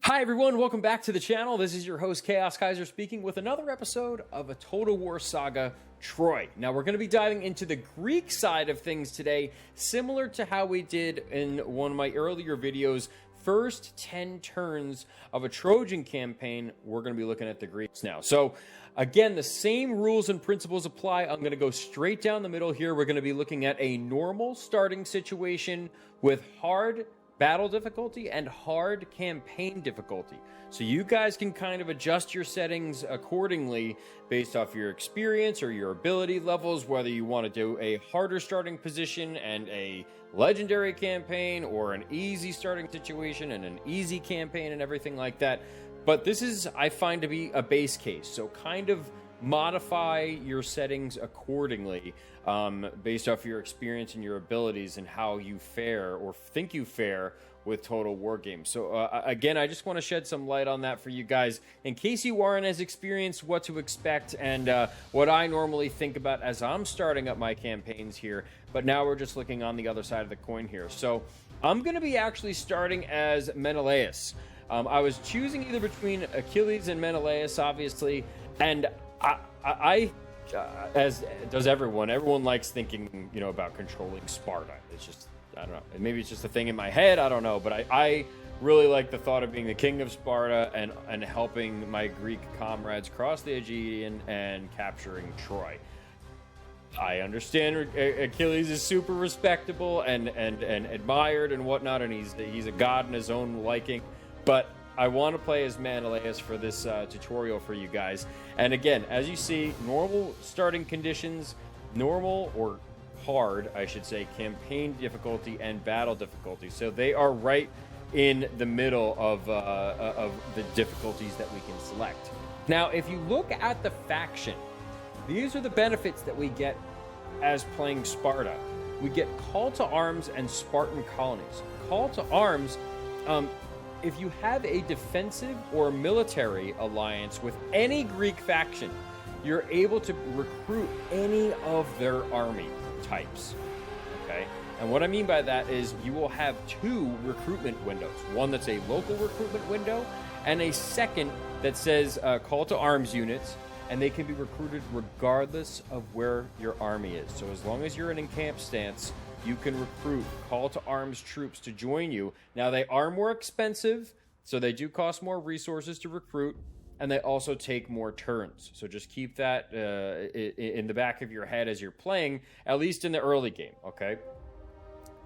Hi everyone, welcome back to the channel. This is your host Chaos Kaiser speaking with another episode of a Total War Saga Troy. Now we're going to be diving into the Greek side of things today, similar to how we did in one of my earlier videos. First 10 turns of a Trojan campaign, we're going to be looking at the Greeks now. So again, the same rules and principles apply. I'm going to go straight down the middle here. We're going to be looking at a normal starting situation with hard battle difficulty and hard campaign difficulty. So you guys can kind of adjust your settings accordingly based off your experience or your ability levels, whether you want to do a harder starting position and a legendary campaign or an easy starting situation and an easy campaign and everything like that. But this is, I find, to be a base case. So kind of modify your settings accordingly based off your experience and your abilities and how you fare or think you fare with Total War games. So again, I just want to shed some light on that for you guys in case you aren't as experienced, what to expect and what I normally think about as I'm starting up my campaigns here. But now we're just looking on the other side of the coin here. So I'm going to be actually starting as Menelaus. I was choosing either between Achilles and Menelaus, obviously, and I as does everyone likes thinking, you know, about controlling Sparta. It's just, I don't know, maybe it's just a thing in my head, I don't know, but I really like the thought of being the king of Sparta and helping my Greek comrades cross the Aegean and capturing Troy. I understand Achilles is super respectable and admired and whatnot, and he's a god in his own liking, but I want to play as Menelaus for this tutorial for you guys. And again, as you see, normal starting conditions, normal or hard, I should say, campaign difficulty and battle difficulty. So they are right in the middle of the difficulties that we can select. Now, if you look at the faction, these are the benefits that we get as playing Sparta. We get call to arms and Spartan colonies. Call to arms, if you have a defensive or military alliance with any Greek faction, you're able to recruit any of their army types, okay? And what I mean by that is you will have two recruitment windows. One that's a local recruitment window and a second that says call to arms units, and they can be recruited regardless of where your army is. So as long as you're in an encamped stance, you can recruit call to arms troops to join you. Now, they are more expensive, so they do cost more resources to recruit, and they also take more turns. So just keep that in the back of your head as you're playing, at least in the early game, okay?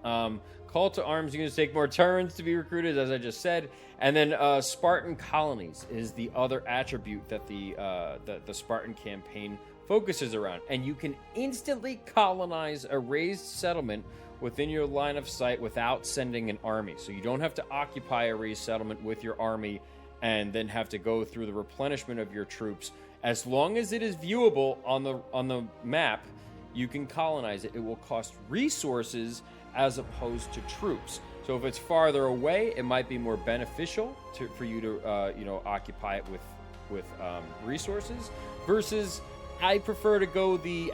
Call to arms units take more turns to be recruited, as I just said. And then Spartan colonies is the other attribute that the Spartan campaign focuses around, and you can instantly colonize a raised settlement within your line of sight without sending an army. So you don't have to occupy a raised settlement with your army and then have to go through the replenishment of your troops. As long as it is viewable on the map, you can colonize it. It will cost resources as opposed to troops. So if it's farther away, it might be more beneficial for you to occupy it with resources versus I prefer to go the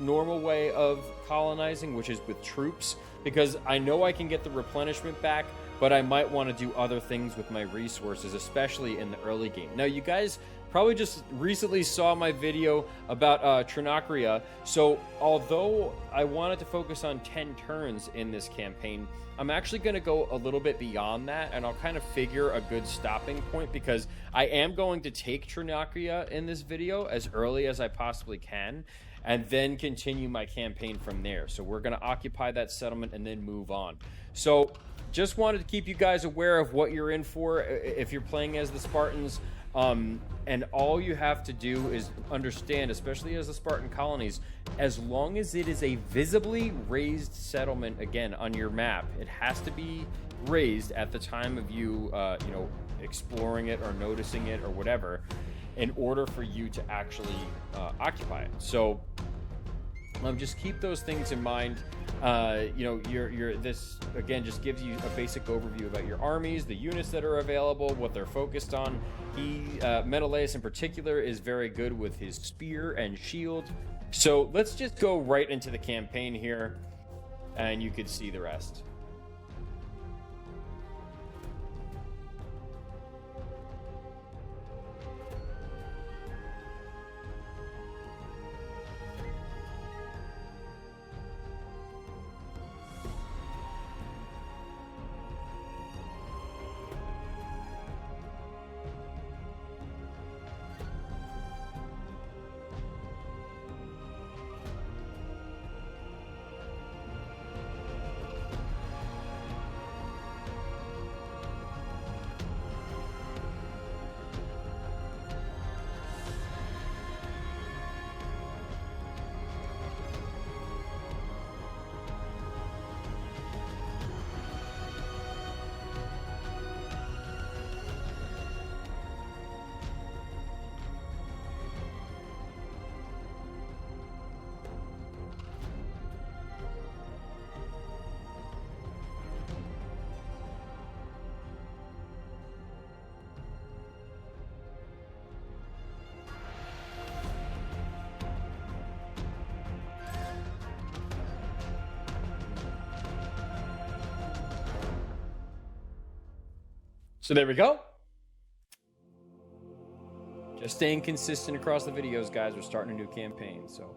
normal way of colonizing, which is with troops, because I know I can get the replenishment back, but I might want to do other things with my resources, especially in the early game. Now, you guys probably just recently saw my video about Trinacria, so although I wanted to focus on 10 turns in this campaign, I'm actually going to go a little bit beyond that, and I'll kind of figure a good stopping point, because I am going to take Trinacria in this video as early as I possibly can, and then continue my campaign from there. So we're going to occupy that settlement and then move on. So just wanted to keep you guys aware of what you're in for if you're playing as the Spartans. And all you have to do is understand, especially as the Spartan colonies, as long as it is a visibly raised settlement, again, on your map, it has to be raised at the time of you, exploring it or noticing it or whatever, in order for you to actually occupy it. So just keep those things in mind. This again just gives you a basic overview about your armies, the units that are available, what they're focused on. Menelaus in particular is very good with his spear and shield. So let's just go right into the campaign here, and you could see the rest. So there we go. Just staying consistent across the videos, guys. We're starting a new campaign, so...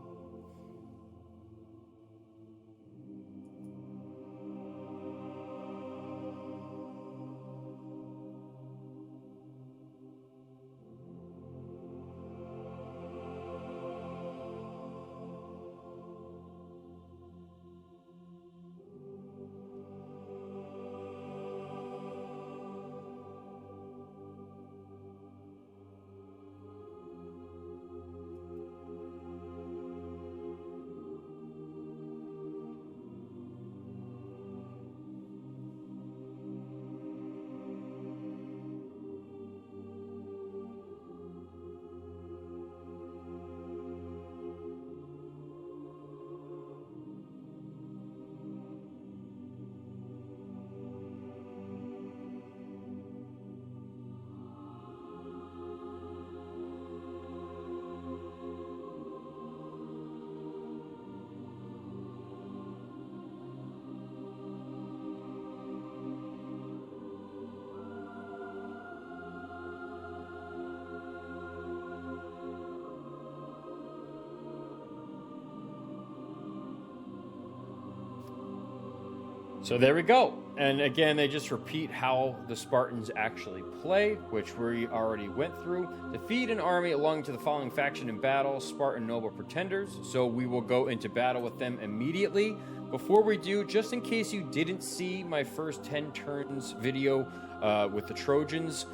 So there we go. And again, they just repeat how the Spartans actually play, which we already went through. Defeat an army belonging to the following faction in battle: Spartan noble pretenders. So we will go into battle with them immediately. Before we do, just in case you didn't see my first 10 turns video with the Trojans,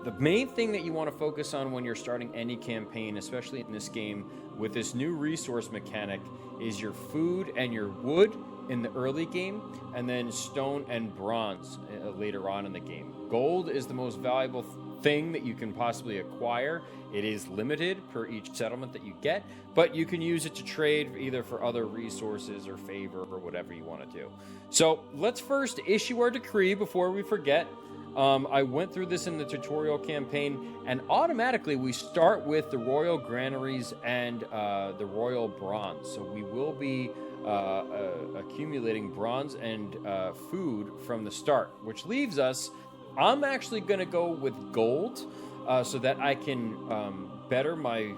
the main thing that you want to focus on when you're starting any campaign, especially in this game, with this new resource mechanic, is your food and your wood in the early game, and then stone and bronze later on in the game. Gold is the most valuable thing that you can possibly acquire. It is limited per each settlement that you get, but you can use it to trade either for other resources or favor or whatever you want to do. So let's first issue our decree before we forget. I went through this in the tutorial campaign, and automatically we start with the royal granaries and the royal bronze. So we will be accumulating bronze and food from the start, which leaves us, I'm actually going to go with gold so that I can better my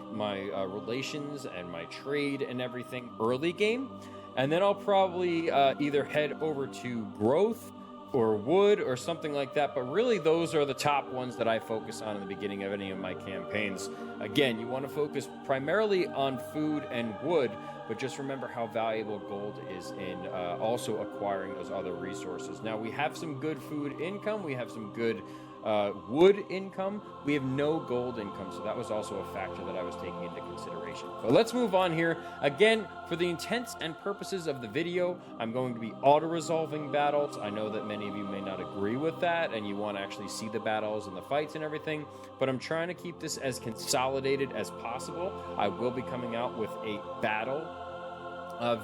relations and my trade and everything early game. And then I'll probably either head over to growth or wood or something like that, but really those are the top ones that I focus on in the beginning of any of my campaigns. Again, you want to focus primarily on food and wood, but just remember how valuable gold is in also acquiring those other resources. Now, we have some good food income, we have some good wood income, we have no gold income, so that was also a factor that I was taking into consideration. But let's move on here. Again, for the intents and purposes of the video, I'm going to be auto-resolving battles. I know that many of you may not agree with that, and you want to actually see the battles and the fights and everything, but I'm trying to keep this as consolidated as possible. I will be coming out with a battle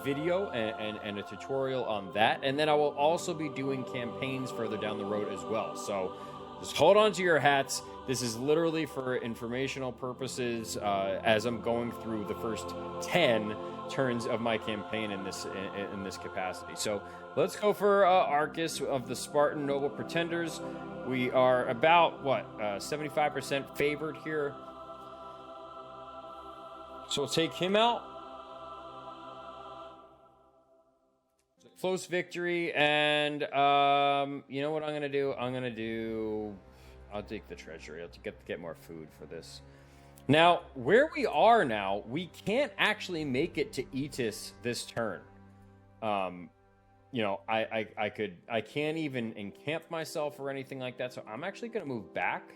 video and a tutorial on that, and then I will also be doing campaigns further down the road as well. So just hold on to your hats. This is literally for informational purposes as I'm going through the first 10 turns of my campaign in this capacity. So let's go for Arcus of the Spartan Noble Pretenders. We are about, 75% favored here. So we'll take him out. Close victory, and you know what I'm gonna do? I'll take the treasury. I'll get more food for this. Now, where we are now, we can't actually make it to Etis this turn. You know, I can't even encamp myself or anything like that. So I'm actually gonna move back,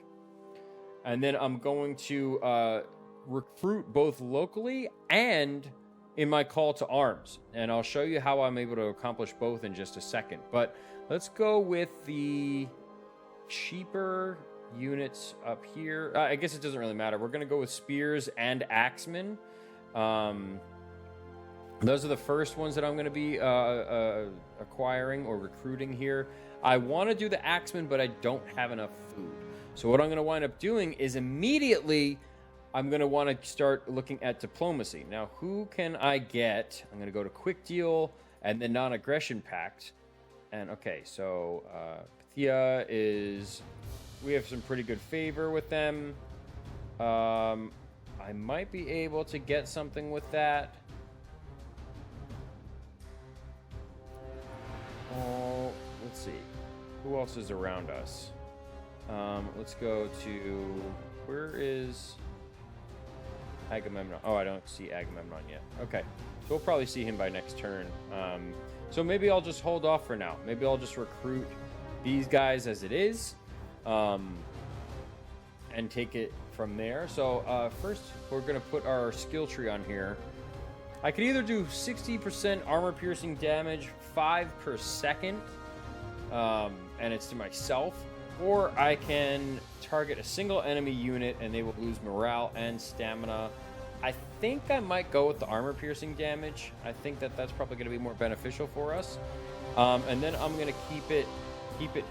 and then I'm going to recruit both locally and in my call to arms, and I'll show you how I'm able to accomplish both in just a second. But let's go with the cheaper units up here. I guess it doesn't really matter. We're going to go with spears and axemen. Those are the first ones that I'm going to be acquiring or recruiting here. I want to do the axemen, but I don't have enough food. So what I'm going to wind up doing is immediately I'm going to want to start looking at diplomacy. Now, who can I get? I'm going to go to quick deal and then non-aggression pact. And okay, so Pythia is we have some pretty good favor with them. I might be able to get something with that. Oh, let's see. Who else is around us? Let's go to... Where is Agamemnon? Oh, I don't see Agamemnon yet. Okay. So we'll probably see him by next turn. So maybe I'll just hold off for now. Maybe I'll just recruit these guys as it is. And take it from there. So first, we're going to put our skill tree on here. I could either do 60% armor-piercing damage, 5 per second, and it's to myself, or I can target a single enemy unit and they will lose morale and stamina. I think I might go with the armor-piercing damage. I think that that's probably going to be more beneficial for us. And then I'm going to keep it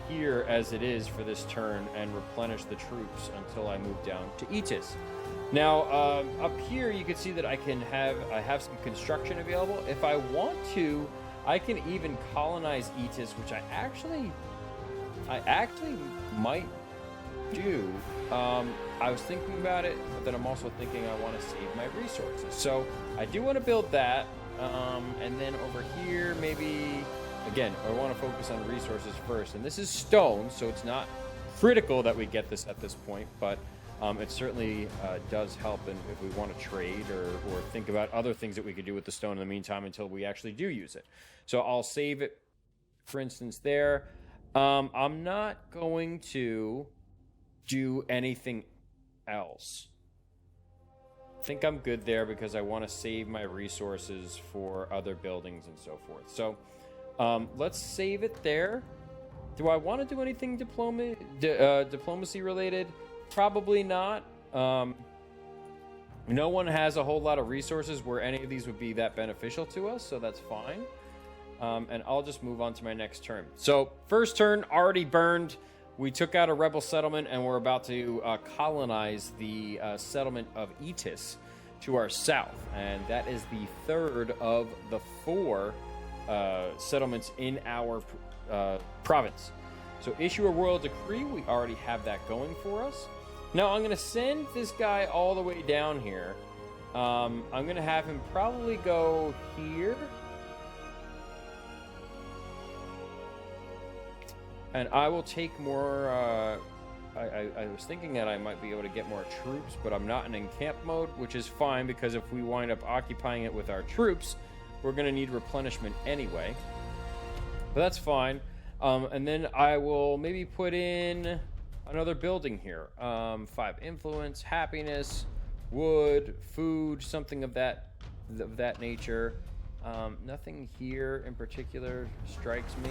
here as it is for this turn and replenish the troops until I move down to Etis. Now, up here, you can see that I have some construction available. If I want to, I can even colonize Etis, which I actually might do. I was thinking about it, but then I'm also thinking I want to save my resources. So I do want to build that. And then over here, maybe, again, I want to focus on resources first. And this is stone, so it's not critical that we get this at this point, but it certainly does help if we want to trade or think about other things that we could do with the stone in the meantime until we actually do use it. So I'll save it, for instance, there. I'm not going to do anything else. I think I'm good there because I want to save my resources for other buildings and so forth. So let's save it there. Do I want to do anything diplomacy related? Probably not. No one has a whole lot of resources where any of these would be that beneficial to us, so that's fine. And I'll just move on to my next turn. So first turn already burned. We took out a rebel settlement and we're about to colonize the settlement of Etis to our south. And that is the third of the 4 settlements in our province. So issue a royal decree. We already have that going for us. Now I'm going to send this guy all the way down here. I'm going to have him probably go here. And I will take more, I was thinking that I might be able to get more troops, but I'm not in encamp mode, which is fine because if we wind up occupying it with our troops, we're going to need replenishment anyway. But that's fine. And then I will maybe put in another building here. 5 influence, happiness, wood, food, something of that nature. Nothing here in particular strikes me.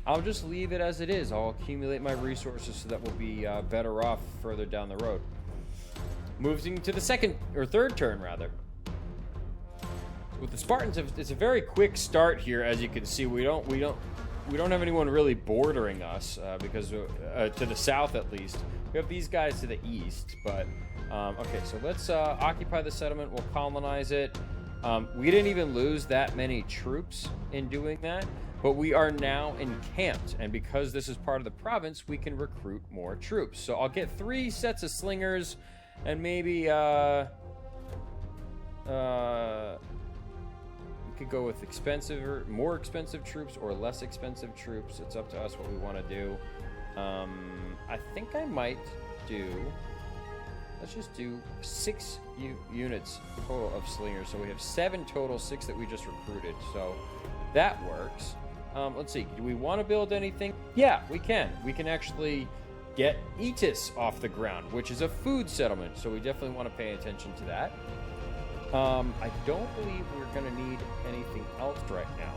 I'll just leave it as it is. I'll accumulate my resources so that we'll be better off further down the road. Moving to the third turn rather. With the Spartans, it's a very quick start here. As you can see, we don't have anyone really bordering us because to the south at least. We have these guys to the east, but okay. So let's occupy the settlement. We'll colonize it. We didn't even lose that many troops in doing that. But we are now encamped, and because this is part of the province, we can recruit more troops. So I'll get 3 sets of slingers, and maybe we could go with more expensive troops or less expensive troops. It's up to us what we want to do. I think I might do. Let's just do 6 units total of slingers. So we have 7 total, 6 that we just recruited. So that works. Let's see. Do we want to build anything? Yeah, we can. We can actually get Etis off the ground, which is a food settlement. So we definitely want to pay attention to that. I don't believe we're going to need anything else right now.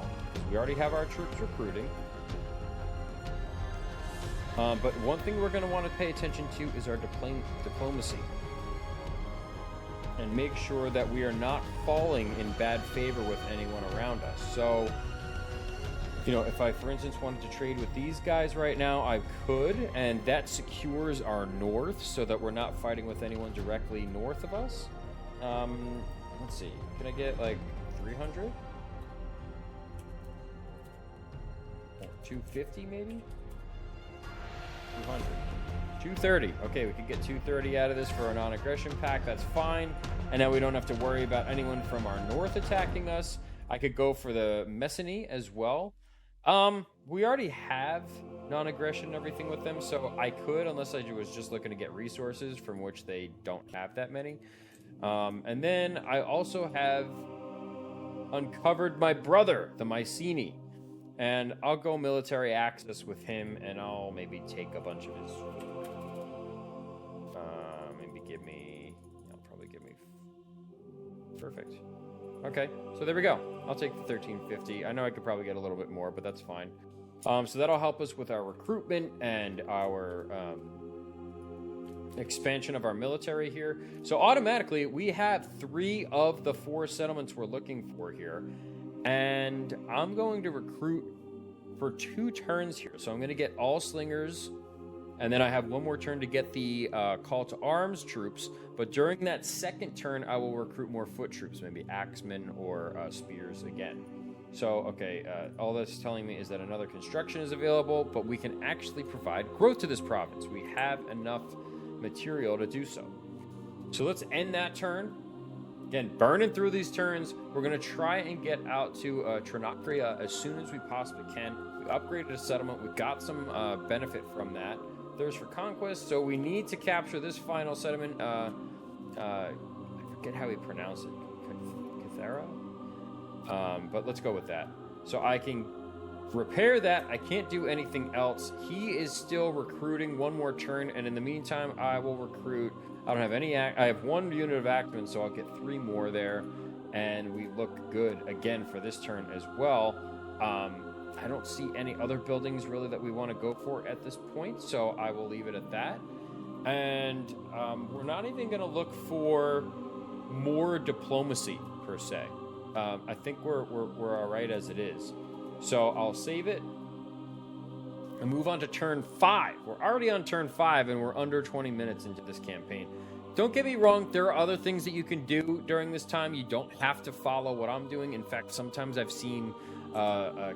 We already have our troops recruiting. But one thing we're going to want to pay attention to is our diplomacy. And make sure that we are not falling in bad favor with anyone around us. So, you know, if I, for instance, wanted to trade with these guys right now, I could, and that secures our north so that we're not fighting with anyone directly north of us. Let's see. Can I get, like, 300? 250, maybe? 200. 230. Okay, we could get 230 out of this for a non-aggression pact. That's fine. And now we don't have to worry about anyone from our north attacking us. I could go for the Messany as well. We already have non-aggression and everything with them, so I could, unless I was just looking to get resources from which they don't have that many. And then I also have uncovered my brother, the Mycenae. And I'll go military access with him, and I'll maybe take a bunch of his... I'll probably give me... Perfect. Okay, so there we go. I'll take the 1350. I know I could probably get a little bit more, but that's fine. So that'll help us with our recruitment and our expansion of our military here. So automatically, we have 3 of the 4 settlements we're looking for here. And I'm going to recruit for 2 turns here. So I'm going to get all slingers, and then I have 1 more turn to get the call to arms troops. But during that second turn, I will recruit more foot troops, maybe axemen or spears again. So, okay, all that's telling me is that another construction is available, but we can actually provide growth to this province. We have enough material to do so. So let's end that turn. Again, burning through these turns, we're going to try and get out to Trinacria as soon as we possibly can. We upgraded a settlement. We got some benefit from that. Thirst for conquest, so we need to capture this final settlement. I forget how we pronounce it. Cathera? But let's go with that. So I can repair that. I can't do anything else. He is still recruiting 1 more turn, and in the meantime, I will recruit... I don't have any... I have 1 unit of Actmen, so I'll get 3 more there, and we look good again for this turn as well. I don't see any other buildings really that we want to go for at this point, so I will leave it at that. And we're not even going to look for more diplomacy per se. I think we're all right as it is. So I'll save it and move on to turn 5. We're already on turn 5, and we're under 20 minutes into this campaign. Don't get me wrong, there are other things that you can do during this time. You don't have to follow what I'm doing. In fact, sometimes I've seen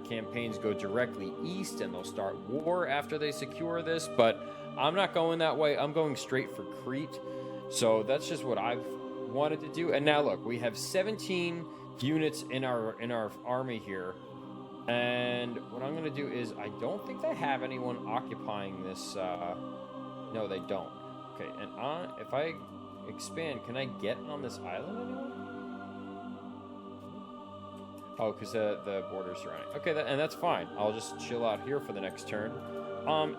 campaigns go directly east, and they'll start war after they secure this, but I'm not going that way. I'm going straight for Crete. So that's just what I've wanted to do. And now look, we have 17 units in our army here. And what I'm going to do is, I don't think they have anyone occupying this. No, they don't. Okay, and if I expand, can I get on this island anymore? Oh, because the border's surrounding. Okay, and that's fine. I'll just chill out here for the next turn.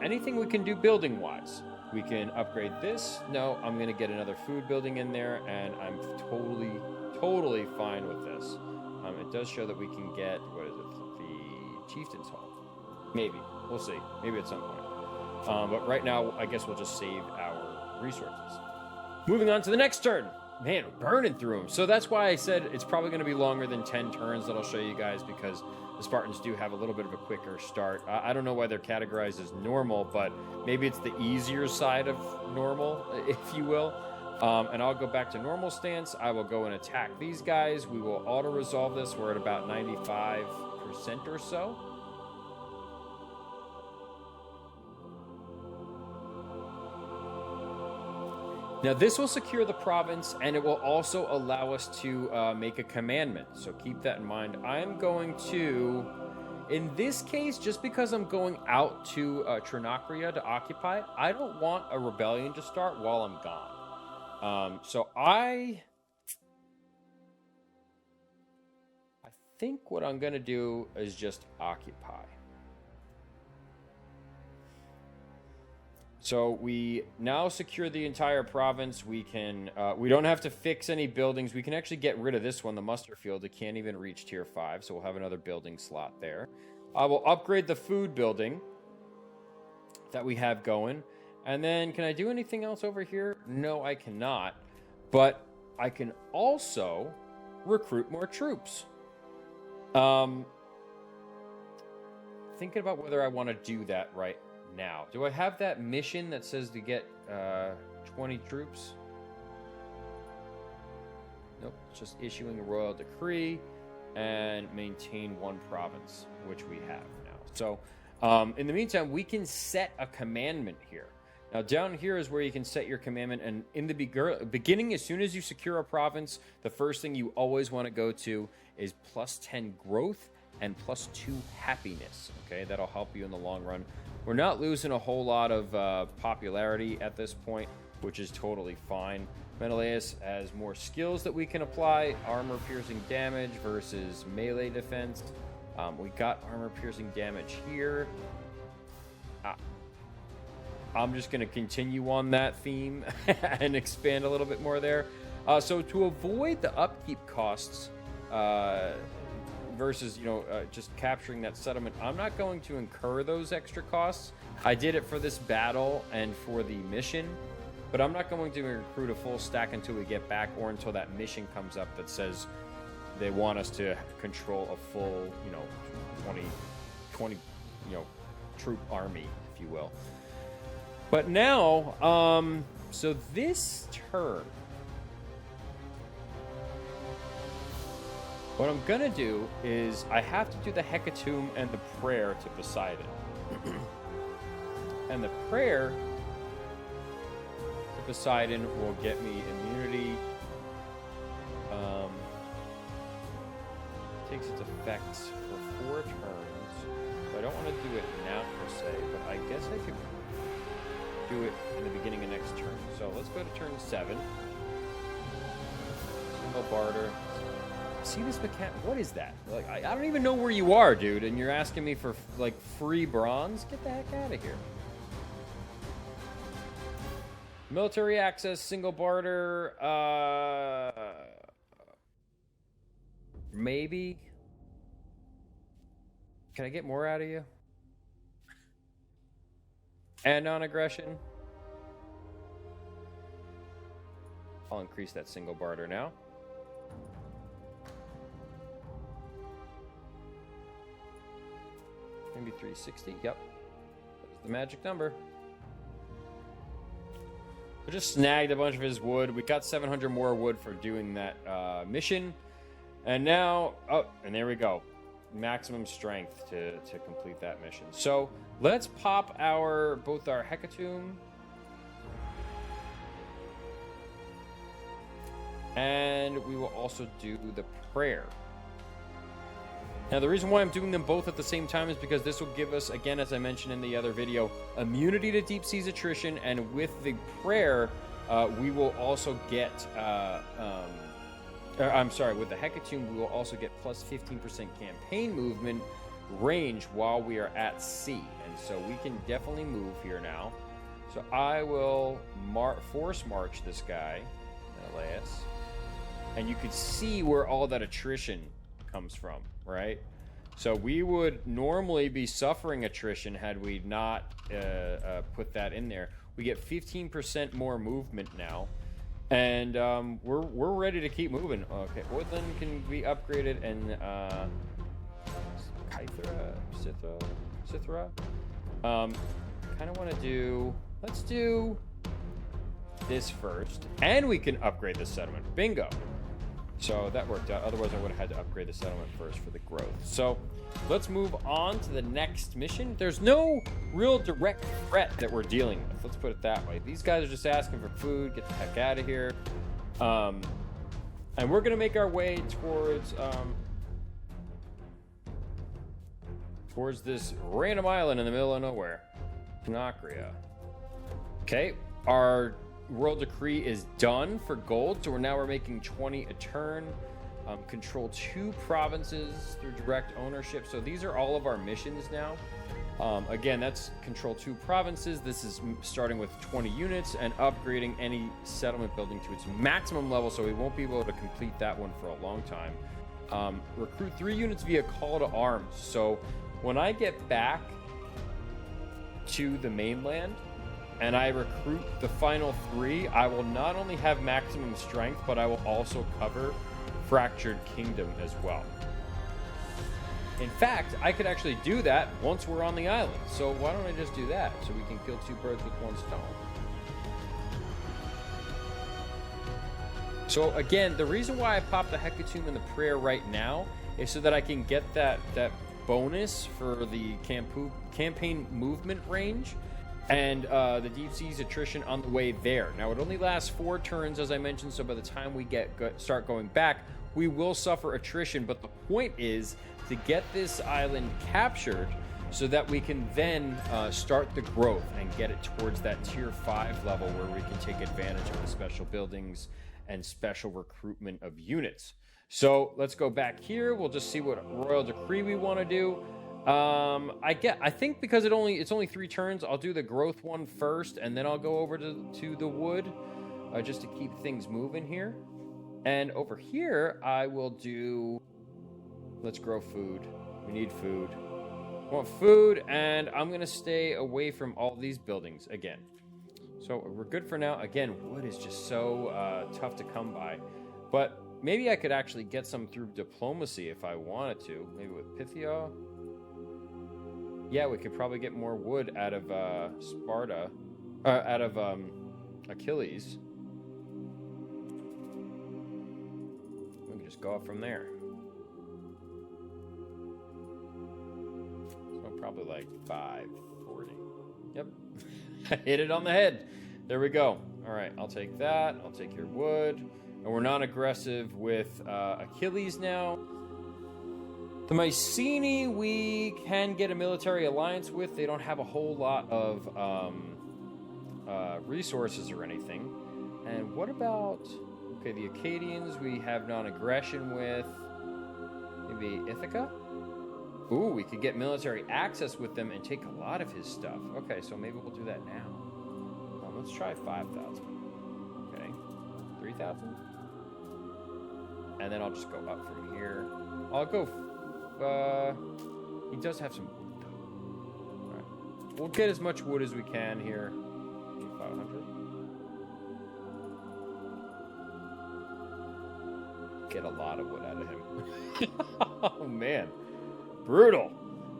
Anything we can do building-wise? We can upgrade this. No, I'm going to get another food building in there, and I'm totally fine with this. It does show that we can get, what is it? Chieftain's Hall. Maybe. We'll see. Maybe at some point. But right now, I guess we'll just save our resources. Moving on to the next turn. Man, we're burning through them. So that's why I said it's probably going to be longer than 10 turns that I'll show you guys, because the Spartans do have a little bit of a quicker start. I don't know why they're categorized as normal, but maybe it's the easier side of normal, if you will. And I'll go back to normal stance. I will go and attack these guys. We will auto-resolve this. We're at about 95% or so. Now, this will secure the province, and it will also allow us to make a commandment. So keep that in mind. I'm going to, in this case, just because I'm going out to Trinacria to occupy it, I don't want a rebellion to start while I'm gone. So I think what I'm going to do is just occupy. So we now secure the entire province. We can, we don't have to fix any buildings. We can actually get rid of this one, the muster field. It can't even reach tier 5, so we'll have another building slot there. I will upgrade the food building that we have going. And then, can I do anything else over here? No, I cannot. But I can also recruit more troops. Thinking about whether I want to do that right now. Do I have that mission that says to get 20 troops? Nope. It's just issuing a royal decree and maintain 1 province, which we have now. So, in the meantime, we can set a commandment here. Now down here is where you can set your commandment, and in the beginning, as soon as you secure a province, the first thing you always want to go to is +10 growth and +2 happiness. Okay, that'll help you in the long run. We're not losing a whole lot of popularity at this point, which is totally fine. Menelaus has more skills that we can apply. Armor piercing damage versus melee defense. We got armor piercing damage here. I'm just going to continue on that theme and expand a little bit more there. So to avoid the upkeep costs versus, just capturing that settlement, I'm not going to incur those extra costs. I did it for this battle and for the mission, but I'm not going to recruit a full stack until we get back or until that mission comes up that says they want us to control a full, 20, troop army, if you will. But now, so this turn, what I'm gonna do is I have to do the Hecatomb and the prayer to Poseidon. And the prayer to Poseidon will get me immunity. Takes its effects for 4 turns. So I don't want to do it now per se, but I guess I could do it in the beginning of next turn. So let's go to turn 7. Single barter. See this mechanic? What is that? Like, I don't even know where you are, dude, and you're asking me for like free bronze? Get the heck out of here. Military access, single barter, maybe. Can I get more out of you? And non-aggression. I'll increase that single barter now. Maybe 360. Yep. That's the magic number. We just snagged a bunch of his wood. We got 700 more wood for doing that mission. And now, and there we go. Maximum strength to complete that mission. So let's pop both our Hecatomb and we will also do the prayer. Now the reason why I'm doing them both at the same time is because this will give us, again, as I mentioned in the other video, immunity to deep seas attrition, and with the prayer we will also get with the Hecatomb, we will also get plus 15% campaign movement range while we are at sea. And so we can definitely move here now. So I will force march this guy, Menelaus. And you could see where all that attrition comes from, right? So we would normally be suffering attrition had we not put that in there. We get 15% more movement now. And we're ready to keep moving. Okay, Woodland can be upgraded, and Sithra. Kind of want to do. Let's do this first, and we can upgrade the settlement. Bingo. So that worked out. Otherwise, I would have had to upgrade the settlement first for the growth. So let's move on to the next mission. There's no real direct threat that we're dealing with. Let's put it that way. These guys are just asking for food. Get the heck out of here. And we're going to make our way towards this random island in the middle of nowhere. Tenacria. Okay. Our World Decree is done for gold, so we're making 20 a turn. Control 2 provinces through direct ownership. So these are all of our missions now. Again, that's control 2 provinces. This is starting with 20 units and upgrading any settlement building to its maximum level, so we won't be able to complete that one for a long time. Recruit 3 units via call to arms. So when I get back to the mainland and I recruit the final 3, I will not only have maximum strength, but I will also cover Fractured Kingdom as well. In fact, I could actually do that once we're on the island. So why don't I just do that so we can kill 2 birds with 1 stone? So again, the reason why I popped the Hecatomb and the prayer right now is so that I can get that bonus for the campaign movement range. and the deep seas attrition on the way there. Now, it only lasts 4 turns, as I mentioned, so by the time we start going back, we will suffer attrition, but the point is to get this island captured so that we can then start the growth and get it towards that tier 5 level where we can take advantage of the special buildings and special recruitment of units. So let's go back here. We'll just see what royal decree we want to do. I think because it's only 3 turns, I'll do the growth one first, and then I'll go over to the wood just to keep things moving here. And over here, I will do. Let's grow food. We need food. I want food, and I'm gonna stay away from all these buildings again. So we're good for now. Again, wood is just so tough to come by, but maybe I could actually get some through diplomacy if I wanted to. Maybe with Pythia. Yeah, we could probably get more wood out of Sparta, out of Achilles. We can just go up from there. So probably like 540. Yep, hit it on the head. There we go. All right, I'll take that. I'll take your wood. And we're non-aggressive with Achilles now. The Mycenae we can get a military alliance with. They don't have a whole lot of resources or anything. And what about... Okay, the Acadians we have non-aggression with. Maybe Ithaca? Ooh, we could get military access with them and take a lot of his stuff. Okay, so maybe we'll do that now. Let's try 5,000. Okay, 3,000? And then I'll just go up from here. I'll go... he does have some wood, though. All right. We'll get as much wood as we can here. 500. Get a lot of wood out of him. Oh man, brutal.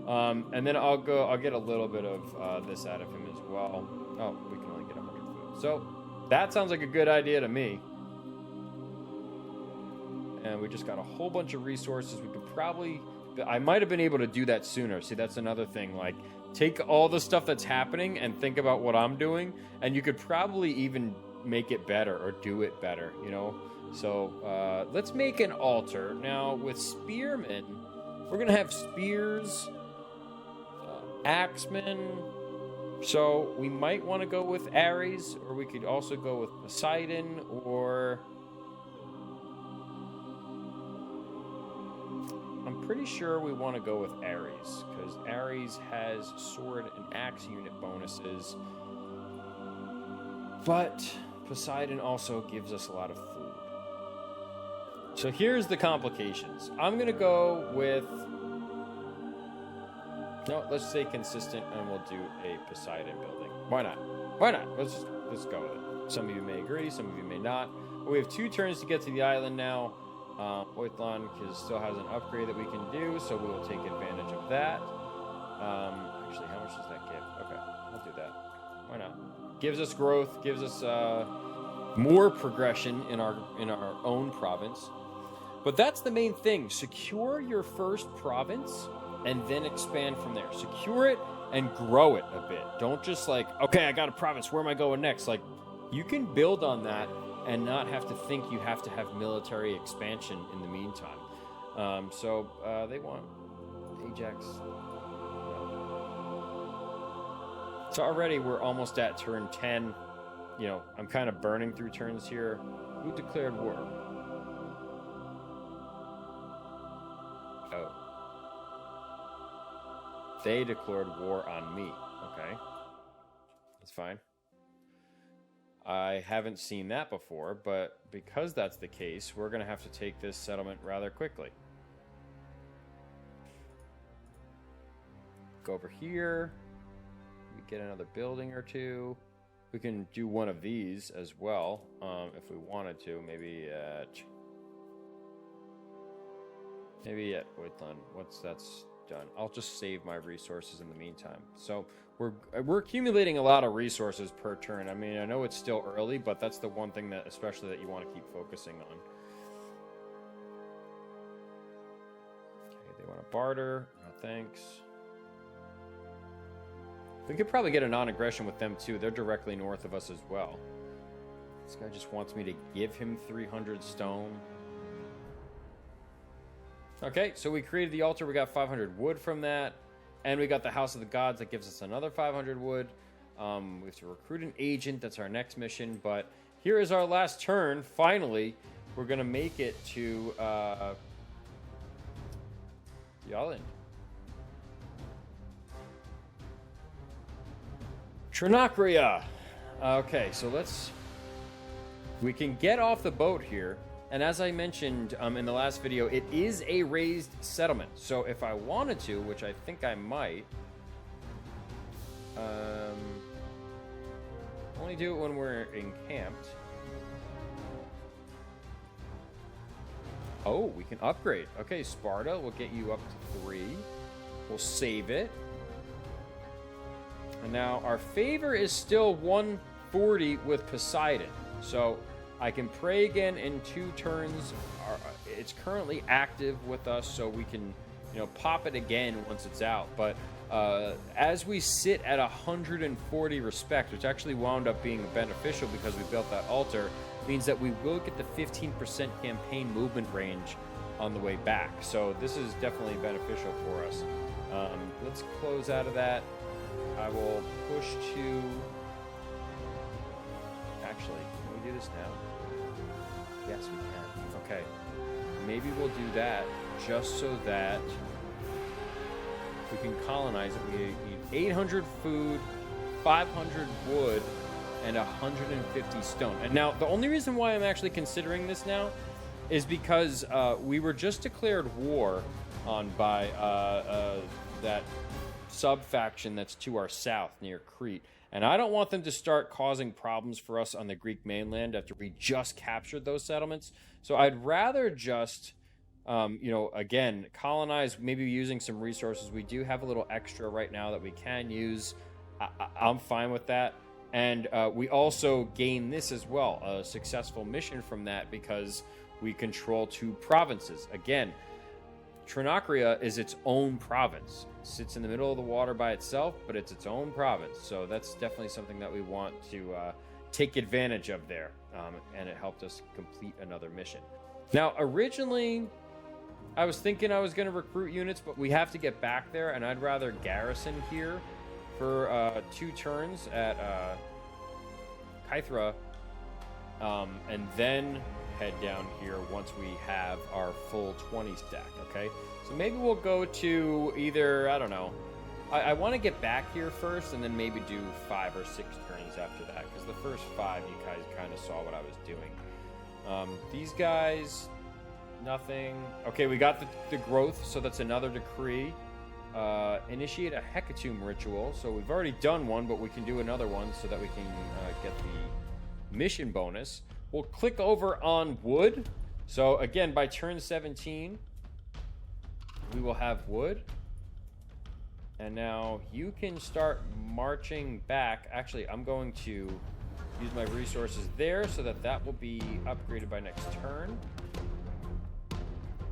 And then I'll get a little bit of this out of him as well. Oh, we can only get 100 food. So that sounds like a good idea to me. And we just got a whole bunch of resources. We could probably... I might have been able to do that sooner. See, that's another thing. Like, take all the stuff that's happening and think about what I'm doing, and you could probably even make it better or do it better, you know? So, let's make an altar. Now, with spearmen, we're going to have spears, axemen. So, we might want to go with Ares, or we could also go with Poseidon, or... I'm pretty sure we want to go with Ares, because Ares has sword and axe unit bonuses. But Poseidon also gives us a lot of food. So here's the complications. I'm going to go with... No, let's stay consistent, and we'll do a Poseidon building. Why not? Why not? Let's go with it. Some of you may agree, some of you may not. But we have 2 turns to get to the island now. Oithlon still has an upgrade that we can do, so we will take advantage of that. Actually, how much does that give? Okay, we'll do that. Why not? Gives us growth, gives us more progression in our own province. But that's the main thing. Secure your first province and then expand from there. Secure it and grow it a bit. Don't just like, okay, I got a province, where am I going next? Like, you can build on that and not have to think you have to have military expansion in the meantime. So they want Ajax. So already we're almost at turn 10. You know, I'm kind of burning through turns here. Who declared war? Oh. They declared war on me. Okay. That's fine. I haven't seen that before, but because that's the case, we're going to have to take this settlement rather quickly. Go over here. We get another building or two. We can do one of these as well, if we wanted to. Maybe at Oithlon. Once that's done, I'll just save my resources in the meantime. So we're accumulating a lot of resources per turn. I mean, I know it's still early, but that's the one thing that especially that you want to keep focusing on. Okay, they want to barter. No thanks. We could probably get a non-aggression with them too. They're directly north of us as well. This guy just wants me to give him 300 stone. Okay, so we created the altar. We got 500 wood from that. And we got the House of the Gods that gives us another 500 wood. We have to recruit an agent. That's our next mission. But here is our last turn. Finally, we're going to make it to the island. Trinacria. Okay, so we can get off the boat here. And as I mentioned in the last video, it is a raised settlement. So if I wanted to, which I think I might, only do it when we're encamped. Oh, we can upgrade. Okay, Sparta will get you up to 3. We'll save it. And now our favor is still 140 with Poseidon. So I can pray again in 2 turns. It's currently active with us, so we can, pop it again once it's out. But as we sit at 140 respect, which actually wound up being beneficial because we built that altar, means that we will get the 15% campaign movement range on the way back. So this is definitely beneficial for us. Let's close out of that. I will push to... Actually, can we do this now? Yes, we can. Okay. Maybe we'll do that just so that we can colonize it. We need 800 food, 500 wood, and 150 stone. And now, the only reason why I'm actually considering this now is because we were just declared war on by that sub-faction that's to our south near Crete. And I don't want them to start causing problems for us on the Greek mainland after we just captured those settlements. So I'd rather just, again, colonize, maybe using some resources. We do have a little extra right now that we can use. I'm fine with that. And we also gain this as well, a successful mission from that because we control 2 provinces. Again, Trinacria is its own province. It sits in the middle of the water by itself, but it's its own province. So that's definitely something that we want to take advantage of there. And it helped us complete another mission. Now, originally, I was thinking I was going to recruit units, but we have to get back there, and I'd rather garrison here for 2 turns at Kythra, and then head down here once we have our full 20 stack, okay? So maybe we'll go to either, I don't know. I want to get back here first and then maybe do 5 or 6 turns after that, because the first 5 you guys kind of saw what I was doing. These guys, nothing. Okay, we got the growth, so that's another decree. Initiate a hecatomb ritual. So we've already done one, but we can do another one so that we can get the mission bonus. We'll click over on wood. So again, by turn 17, we will have wood. And now you can start marching back. Actually, I'm going to use my resources there so that will be upgraded by next turn.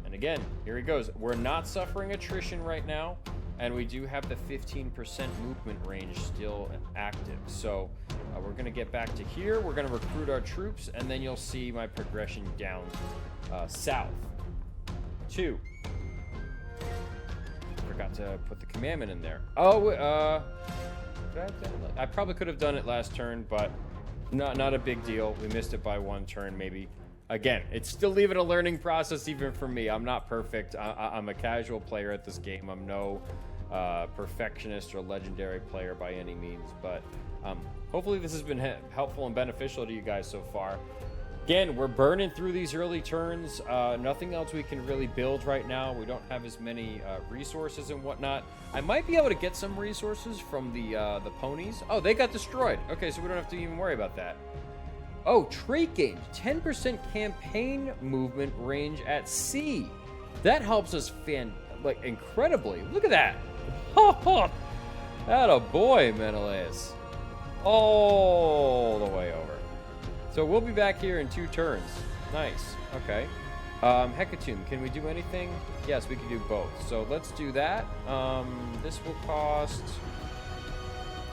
And again, here he goes. We're not suffering attrition right now, and we do have the 15% movement range still active. So we're going to get back to here. We're going to recruit our troops, and then you'll see my progression down south. 2. Forgot to put the commandment in there. Oh, I probably could have done it last turn, but not a big deal. We missed it by 1 turn, maybe. Again, it's still leaving a learning process even for me. I'm not perfect. I'm a casual player at this game. I'm no perfectionist or legendary player by any means, but hopefully this has been helpful and beneficial to you guys so far. Again, we're burning through these early turns. Nothing else we can really build right now. We don't have as many resources and whatnot. I might be able to get some resources from the ponies. Oh, they got destroyed. Okay, so we don't have to even worry about that. Oh, trait gained. 10% campaign movement range at sea. That helps us incredibly. Look at that. Atta boy, Menelaus. All the way over. So we'll be back here in 2 turns. Nice. Okay. Hecatomb. Can we do anything? Yes, we can do both. So let's do that. This will cost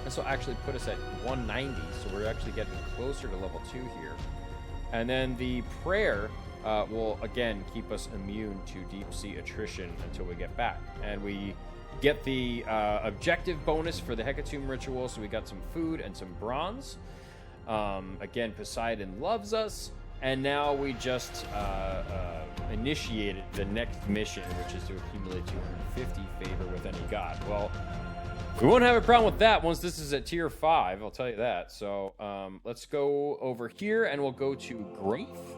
This will actually put us at 190, so we're actually getting closer to level 2 here. And then the prayer will, again, keep us immune to deep sea attrition until we get back. And we get the objective bonus for the Hecatomb ritual, so we got some food and some bronze. Again, Poseidon loves us. And now we just initiated the next mission, which is to accumulate 250 favor with any god. Well, we won't have a problem with that once this is at tier 5, I'll tell you that. So let's go over here and we'll go to growth.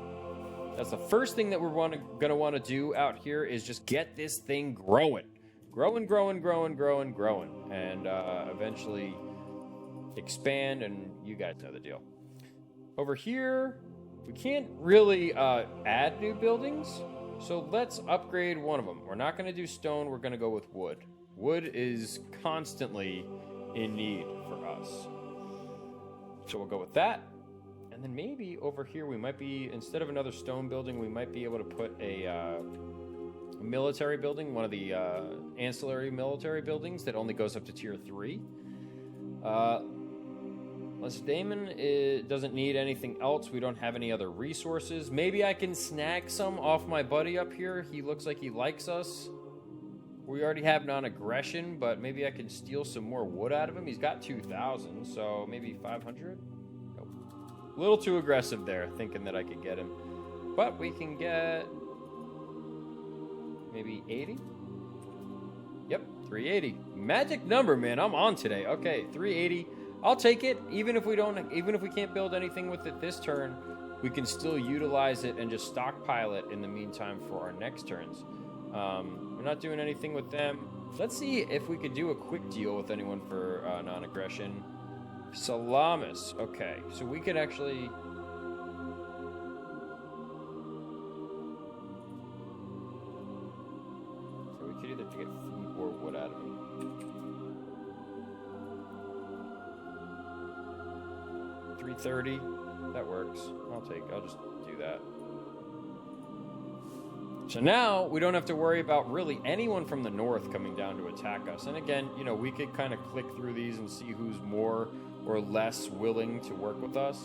That's the first thing that we're going to want to do out here is just get this thing growing. Growing, and eventually expand, and you guys know the deal. Over here, we can't really add new buildings, so let's upgrade one of them. We're not going to do stone, we're going to go with wood. Wood is constantly in need for us. So we'll go with that. And then maybe over here we might be, instead of another stone building, we might be able to put a military building, one of the ancillary military buildings that only goes up to tier 3. Lacedaemon doesn't need anything else. We don't have any other resources. Maybe I can snag some off my buddy up here. He looks like he likes us. We already have non-aggression, but maybe I can steal some more wood out of him. He's got 2,000, so maybe 500? Nope. A little too aggressive there, thinking that I could get him. But we can get maybe 80? Yep, 380. Magic number, man. I'm on today. Okay, 380. I'll take it. Even if we can't build anything with it this turn, we can still utilize it and just stockpile it in the meantime for our next turns. We're not doing anything with them. Let's see if we could do a quick deal with anyone for non-aggression. Salamis. Okay, so we could actually... So we could either get food or wood out of him. $330. That works. I'll just do that. So now we don't have to worry about really anyone from the north coming down to attack us. And again, you know, we could kind of click through these and see who's more or less willing to work with us,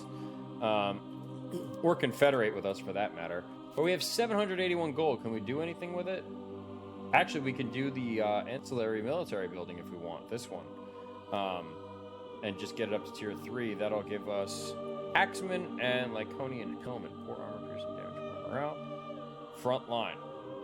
or confederate with us for that matter. But we have 781 gold. Can we do anything with it? Actually, we can do the ancillary military building if we want, this one. And just get it up to tier 3. That'll give us Axeman and Lyconian Helmet. 4 armor piercing damage per round. Front line.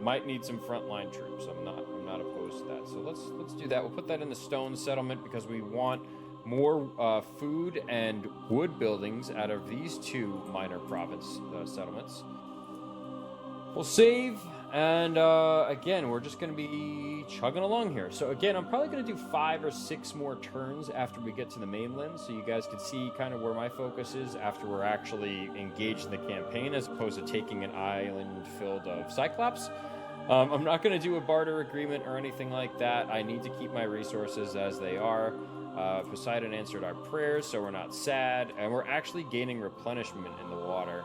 Might need some frontline troops. I'm not opposed to that. So let's do that. We'll put that in the stone settlement because we want more food and wood buildings out of these 2 minor province settlements. We'll save, and again, we're just going to be chugging along here. So again, I'm probably going to do 5 or 6 more turns after we get to the mainland, so you guys can see kind of where my focus is after we're actually engaged in the campaign, as opposed to taking an island filled of Cyclops. I'm not going to do a barter agreement or anything like that. I need to keep my resources as they are. Poseidon answered our prayers, so we're not sad, and we're actually gaining replenishment in the water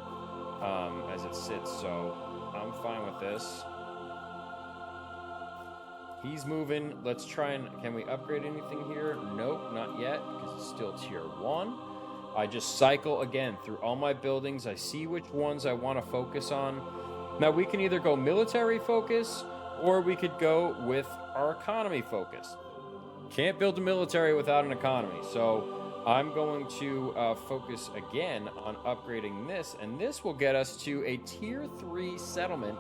as it sits, so I'm fine with this. He's moving. Let's try and... Can we upgrade anything here? Nope, not yet, because it's still tier 1. I just cycle again through all my buildings. I see which ones I want to focus on. Now, we can either go military focus, or we could go with our economy focus. Can't build a military without an economy, so I'm going to focus again on upgrading this, and this will get us to a tier 3 settlement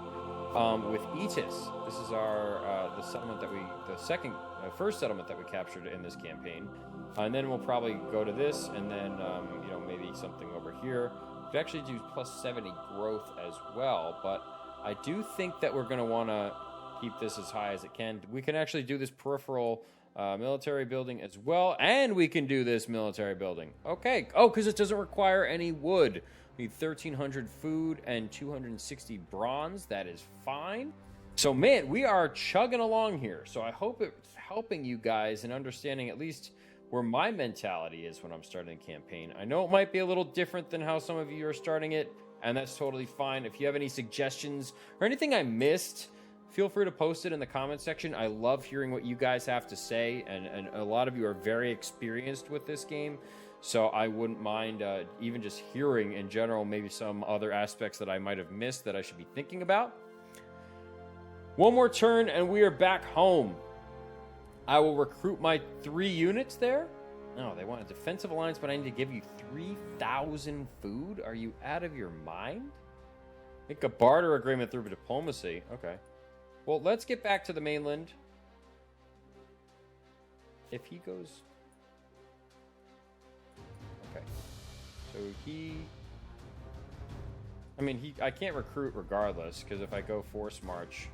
with Etis. This is our the settlement that first settlement that we captured in this campaign, and then we'll probably go to this, and then maybe something over here. We could actually do plus 70 growth as well, but I do think that we're going to want to keep this as high as it can. We can actually do this peripheral military building as well, and we can do this military building. Okay. Oh, because it doesn't require any wood. We need 1,300 food and 260 bronze. That is fine. So, man, we are chugging along here. So I hope it's helping you guys in understanding at least where my mentality is when I'm starting a campaign. I know it might be a little different than how some of you are starting it, and that's totally fine. If you have any suggestions or anything I missed, feel free to post it in the comment section. I love hearing what you guys have to say, and a lot of you are very experienced with this game, so I wouldn't mind even just hearing in general maybe some other aspects that I might have missed that I should be thinking about. One more turn and we are back home. I will recruit my 3 units there. No, they want a defensive alliance, but I need to give you 3,000 food? Are you out of your mind? Make a barter agreement through diplomacy. Okay. Well, let's get back to the mainland. If he goes... Okay. So he... I mean, I can't recruit regardless, because if I go force march...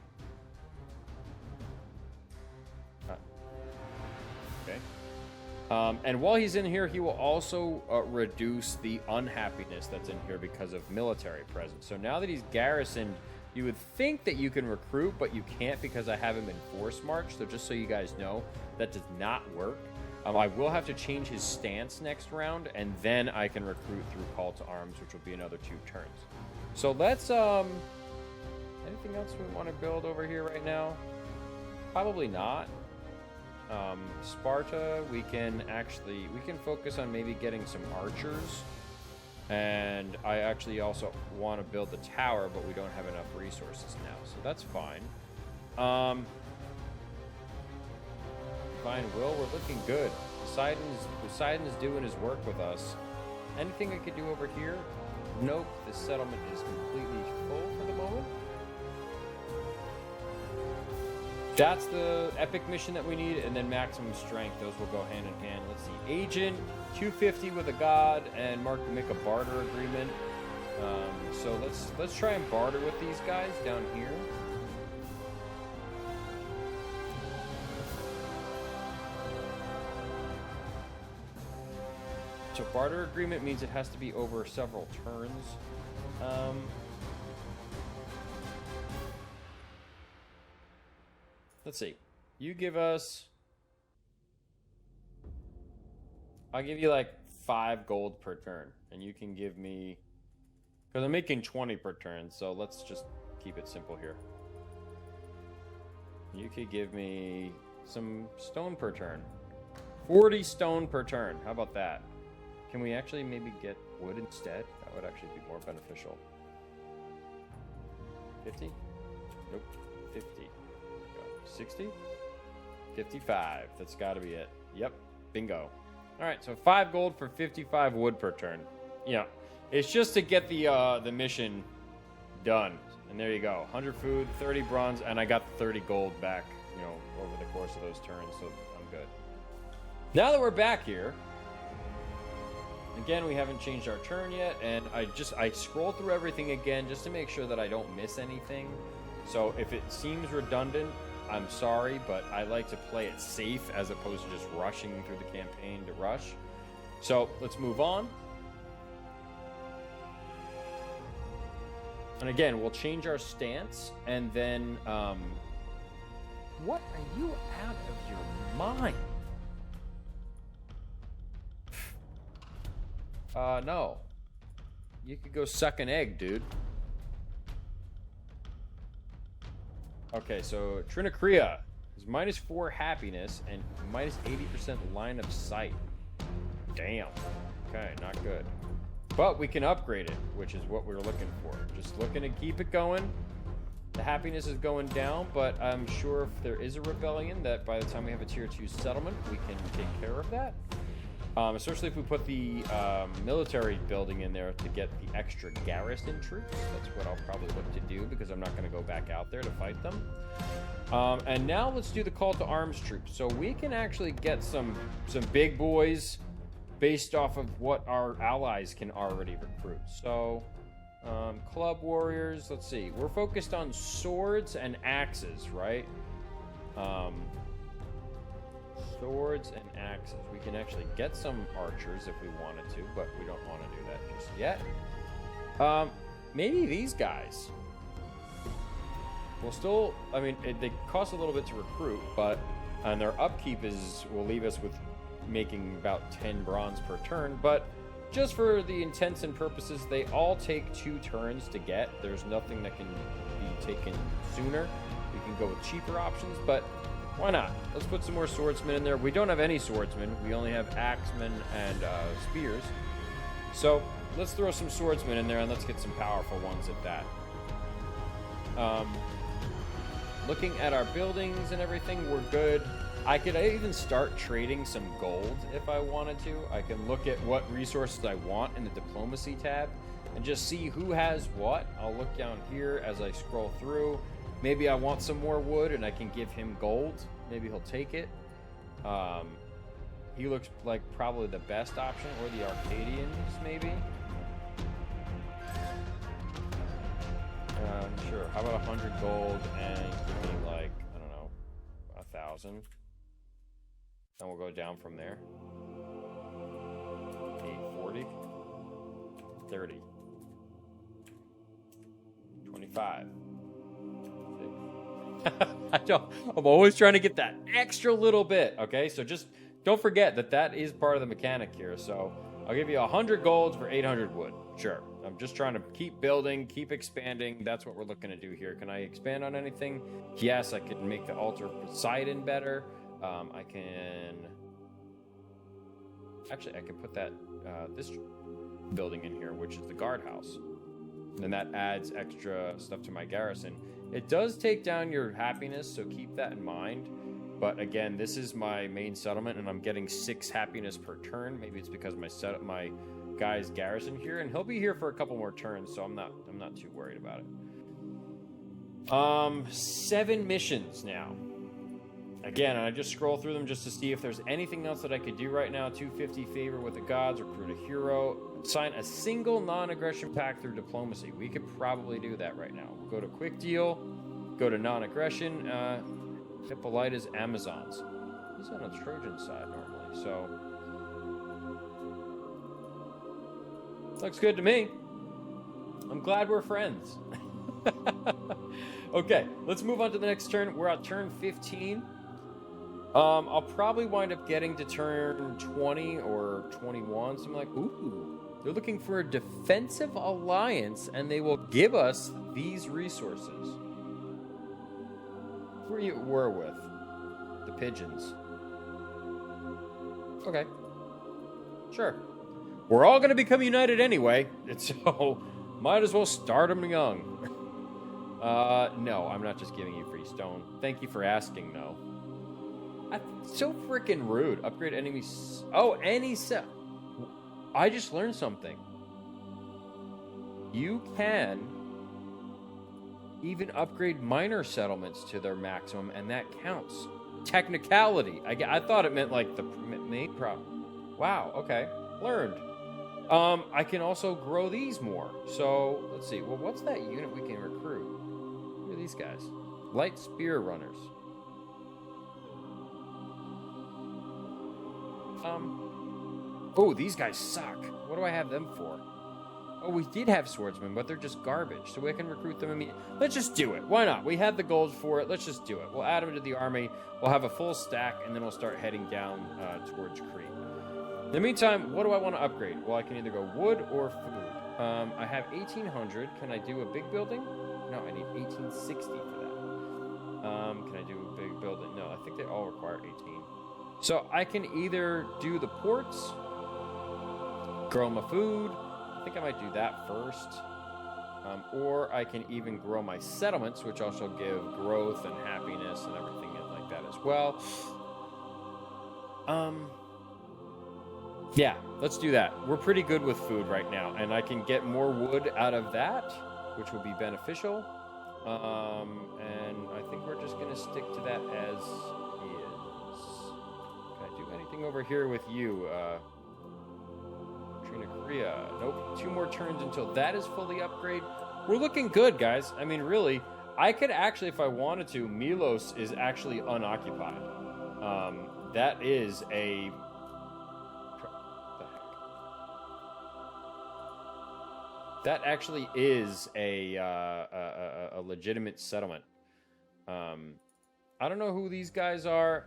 Okay. And while he's in here, he will also reduce the unhappiness that's in here because of military presence. So now that he's garrisoned, you would think that you can recruit, but you can't because I have him in force march. So just so you guys know, that does not work. I will have to change his stance next round, and then I can recruit through call to arms, which will be another 2 turns. So let's, anything else we want to build over here right now? Probably not. Sparta, we can focus on maybe getting some archers, and I actually also want to build the tower, but we don't have enough resources now, so that's fine. Divine will, we're looking good. Poseidon's doing his work with us. Anything I could do over here? Nope, this settlement is completely full for the moment. That's the epic mission that we need, and then maximum strength. Those will go hand in hand. Let's see. Agent, 250 with a god, and Mark to make a barter agreement. So let's try and barter with these guys down here. So barter agreement means it has to be over several turns. Let's see. You give us... I'll give you like 5 gold per turn. And you can give me... Because I'm making 20 per turn, so let's just keep it simple here. You could give me some stone per turn. 40 stone per turn. How about that? Can we actually maybe get wood instead? That would actually be more beneficial. 50? Nope. 50. 60? 55. That's got to be it. Yep. Bingo. All right, so 5 gold for 55 wood per turn. Yeah. It's just to get the mission done. And there you go. 100 food, 30 bronze, and I got 30 gold back, over the course of those turns, so I'm good. Now that we're back here, again, we haven't changed our turn yet, and I scroll through everything again just to make sure that I don't miss anything. So if it seems redundant, I'm sorry, but I like to play it safe as opposed to just rushing through the campaign to rush. So let's move on. And again, we'll change our stance, and then, what are you out of your mind? No. You could go suck an egg, dude. Okay, so Trinacria is -4 happiness and -80% line of sight. Damn. Okay, not good. But we can upgrade it, which is what we were looking for. Just looking to keep it going. The happiness is going down, but I'm sure if there is a rebellion, that by the time we have a tier 2 settlement, we can take care of that. Especially if we put the military building in there to get the extra garrison troops. That's what I'll probably look to do, because I'm not going to go back out there to fight them. And now let's do the call to arms troops. So we can actually get some big boys based off of what our allies can already recruit. So club warriors, let's see. We're focused on swords and axes, right? Swords and axes. We can actually get some archers if we wanted to, but we don't want to do that just yet. Maybe these guys. We'll still, I mean, they cost a little bit to recruit, but and their upkeep will leave us with making about 10 bronze per turn, but just for the intents and purposes, they all take 2 turns to get. There's nothing that can be taken sooner, can go with cheaper options, but why not? Let's put some more swordsmen in there. We don't have any swordsmen. We only have axemen and spears. So let's throw some swordsmen in there, and let's get some powerful ones at that. Looking at our buildings and everything, we're good. I could even start trading some gold if I wanted to. I can look at what resources I want in the diplomacy tab and just see who has what. I'll look down here as I scroll through. Maybe I want some more wood and I can give him gold. Maybe he'll take it. He looks like probably the best option, or the Arcadians maybe. Sure. How about 100 gold and give me like, I don't know, 1,000. And we'll go down from there. 840. 30. 25. I'm always trying to get that extra little bit, okay? So just don't forget that that is part of the mechanic here. So I'll give you 100 gold for 800 wood. Sure. I'm just trying to keep building, keep expanding. That's what we're looking to do here. Can I expand on anything? Yes, I could make the altar of Poseidon better. I can... Actually, I could put that this building in here, which is the guardhouse. And that adds extra stuff to my garrison. It does take down your happiness, so keep that in mind. But again, this is my main settlement, and I'm getting 6 happiness per turn. Maybe it's because my guy's garrison here, and he'll be here for a couple more turns, so I'm not too worried about it. 7 missions now. Again, I just scroll through them just to see if there's anything else that I could do right now. 250 favor with the gods, recruit a hero, sign a single non-aggression pact through diplomacy. We could probably do that right now. Go to quick deal, go to non-aggression. Hippolyta's Amazons. He's on the Trojan side normally, so looks good to me. I'm glad we're friends. Okay, let's move on to the next turn. We're at turn 15. I'll probably wind up getting to turn 20 or 21. So I'm like, ooh, they're looking for a defensive alliance, and they will give us these resources. Who are you at war with? The pigeons. Okay. Sure. We're all going to become united anyway, so might as well start them young. No, I'm not just giving you free stone. Thank you for asking, no. That's so freaking rude. Upgrade enemies. Oh, any set. I just learned something. You can even upgrade minor settlements to their maximum, and that counts. Technicality. I thought it meant like the main problem. Wow, okay. Learned. I can also grow these more. So, let's see. Well, what's that unit we can recruit? Who are these guys? Light spear runners. Oh, these guys suck. What do I have them for? Oh, we did have swordsmen, but they're just garbage, so we can recruit them immediately. Let's just do it. Why not? We had the gold for it. Let's just do it. We'll add them to the army. We'll have a full stack, and then we'll start heading down towards Crete. In the meantime, what do I want to upgrade? Well, I can either go wood or food. I have 1,800. Can I do a big building? No, I need 1,860 for that. Can I do a big building? No, I think they all require 18. So I can either do the ports, grow my food. I think I might do that first. Or I can even grow my settlements, which also give growth and happiness and everything like that as well. Yeah, let's do that. We're pretty good with food right now, and I can get more wood out of that, which will be beneficial. And I think we're just going to stick to that as is. Can I do anything over here with you? Trinacria. Nope. 2 more turns until that is fully upgraded. We're looking good, guys. I mean, really, I could actually, if I wanted to, Milos is actually unoccupied. That is a... That actually is a legitimate settlement. I don't know who these guys are.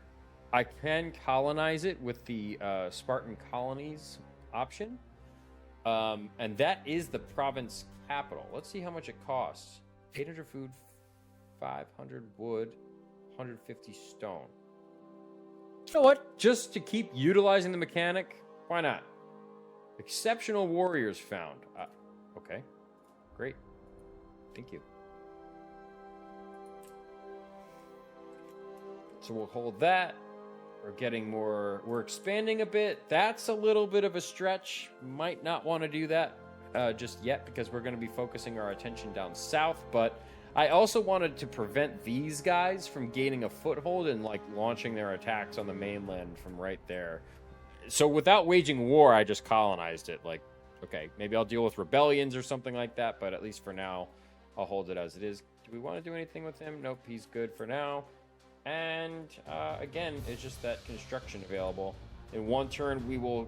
I can colonize it with the Spartan colonies option. And that is the province capital. Let's see how much it costs. 800 food, 500 wood, 150 stone. You know what? Just to keep utilizing the mechanic, why not? Exceptional warriors found. Okay, great. Thank you. So we'll hold that. We're getting more, we're expanding a bit. That's a little bit of a stretch. Might not want to do that just yet because we're going to be focusing our attention down south. But I also wanted to prevent these guys from gaining a foothold and like launching their attacks on the mainland from right there. So without waging war, I just colonized it. Like, okay, maybe I'll deal with rebellions or something like that. But at least for now, I'll hold it as it is. Do we want to do anything with him? Nope, he's good for now. And again, it's just that construction available. In one turn, we will